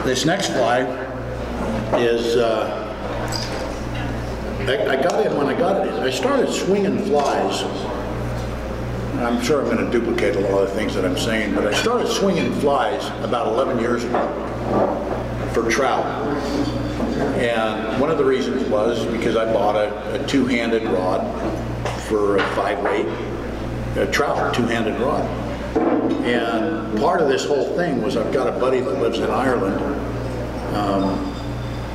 This next fly is, I got it when I got it. I started swinging flies. I'm sure I'm going to duplicate a lot of the things that I'm saying, but I started swinging flies about 11 years ago for trout. And one of the reasons was because I bought a two-handed rod for a 5-weight trout, two-handed rod. And part of this whole thing was I've got a buddy that lives in Ireland,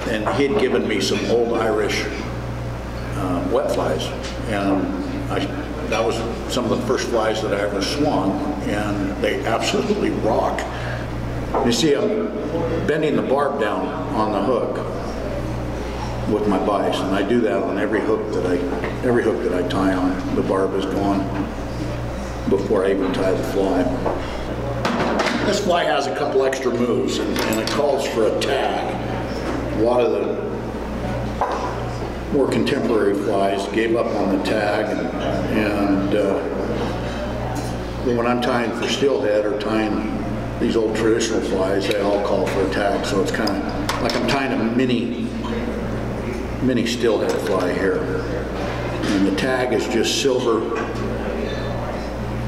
and he had given me some old Irish wet flies, and that was some of the first flies that I ever swung, and they absolutely rock. You see, I'm bending the barb down on the hook with my vise, and I do that on every hook that I tie on. The barb is gone before I even tie the fly. This fly has a couple extra moves, and it calls for a tag. A lot of the more contemporary flies gave up on the tag, and when I'm tying for steelhead or tying these old traditional flies, they all call for a tag. So it's kind of like I'm tying a mini steelhead fly here, and the tag is just silver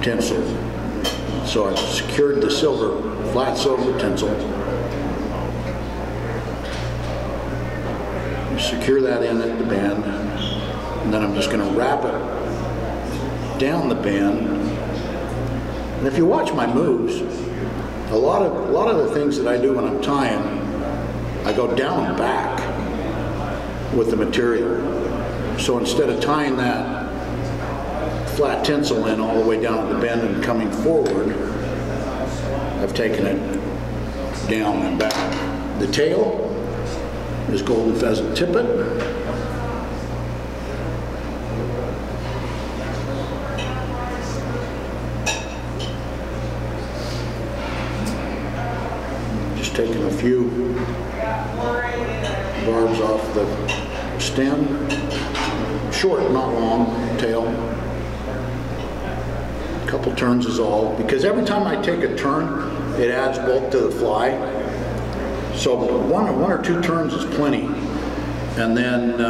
tinsel. So I've secured the flat silver tinsel. Secure that in at the bend, and then I'm just going to wrap it down the bend. And if you watch my moves, a lot of the things that I do when I'm tying, I go down and back with the material. So instead of tying that flat tinsel in all the way down at the bend and coming forward, I've taken it down and back. The tail is golden pheasant tippet. Just taking a few barbs off the stem. Short, not long, tail. A couple turns is all, because every time I take a turn, it adds bulk to the fly. So one or two turns is plenty, and then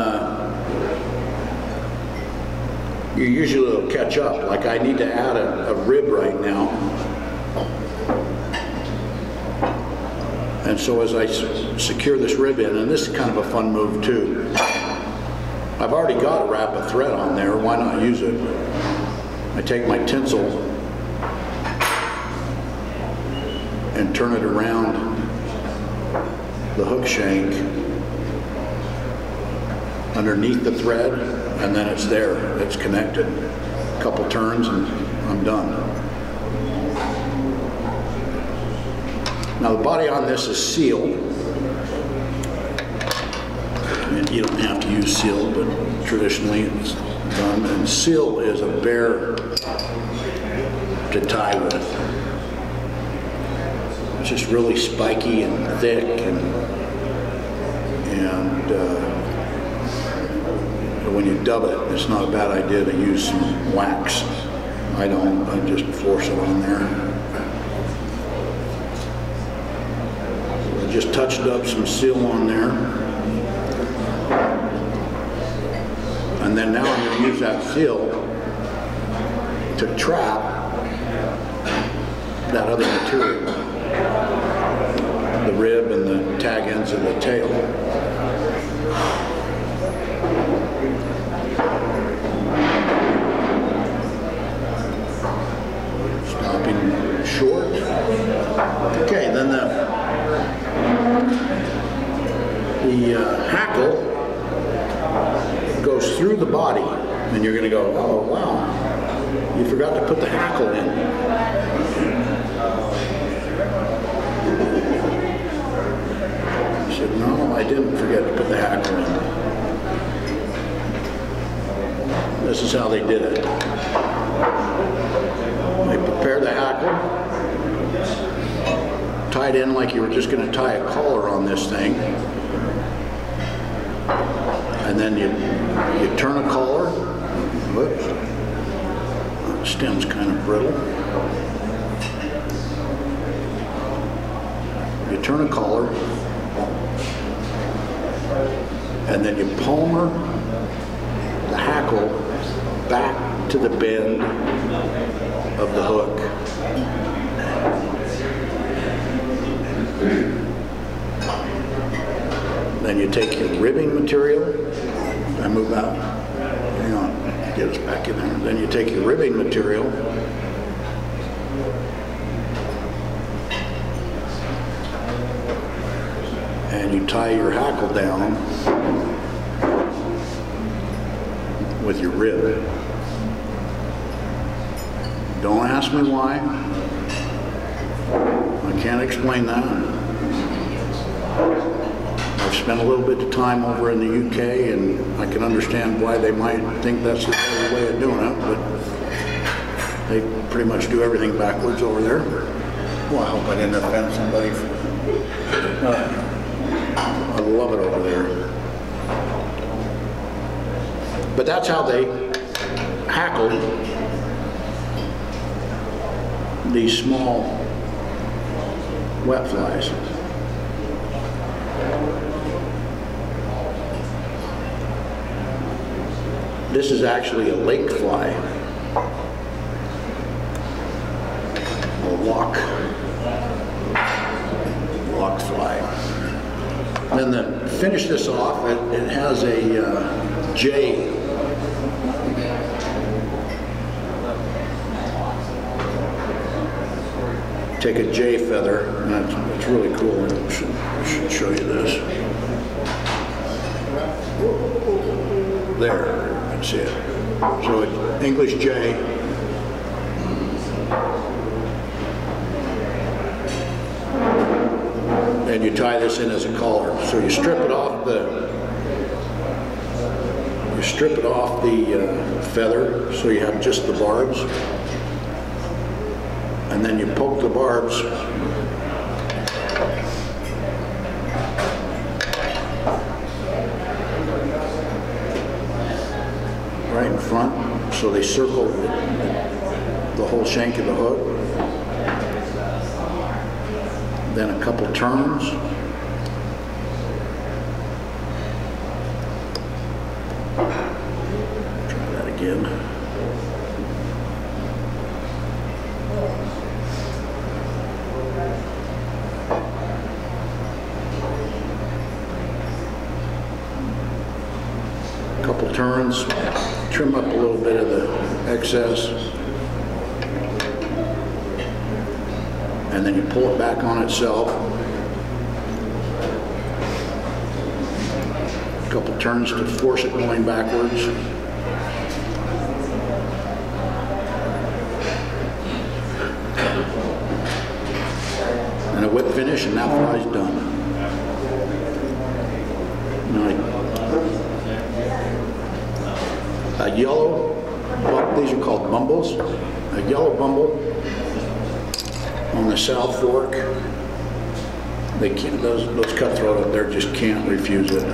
you usually will catch up. Like I need to add a rib right now, and so as I secure this rib in, and this is kind of a fun move too. I've already got a wrap of thread on there. Why not use it? I take my tinsel and turn it around the hook shank underneath the thread, and then it's there, it's connected. A couple turns and I'm done. Now the body on this is sealed. And you don't have to use seal, but traditionally it's done. And seal is a bear to tie with. It's just really spiky and thick, and when you dub it, it's not a bad idea to use some wax. I don't, I just force it on there. So I just touched up some seal on there. And then now I'm going to use that seal to trap that other material, the rib and the tag ends of the tail. Stopping short. Okay, then the hackle goes through the body, and you're going to go, oh wow, you forgot to put the hackle in. I said, no, I didn't forget to put the hackle in. This is how they did it. They prepare the hackle, tie it in like you were just going to tie a collar on this thing, and then you turn a collar. Whoops, the stem's kind of brittle. You turn a collar, and then you palmer the hackle back to the bend of the hook. Then you take your ribbing material. I move out. Hang on, get us back in there. Then you take your ribbing material. And you tie your hackle down with your rib. Don't ask me why. I can't explain that. I've spent a little bit of time over in the UK, and I can understand why they might think that's the better way of doing it, but they pretty much do everything backwards over there. Well, I hope I didn't offend somebody. I love it over there. But that's how they hackle these small wet flies. This is actually a lake fly, a lock fly. Then to finish this off, it has a J. Take a J feather, and it's really cool. I should show you this. There, you can see it. So it's English J. And you tie this in as a collar. So you strip it off the feather, so you have just the barbs. And then you poke the barbs right in front, so they circle the whole shank of the hook. Then a couple turns. Try that again. Couple turns, trim up a little bit of the excess, and then you pull it back on itself. A couple turns to force it going backwards. And a whip finish, and that fly's done. Now, a yellow, these are called bumbles. A yellow bumble on the South Fork, they can't, those cutthroat up there just can't refuse it.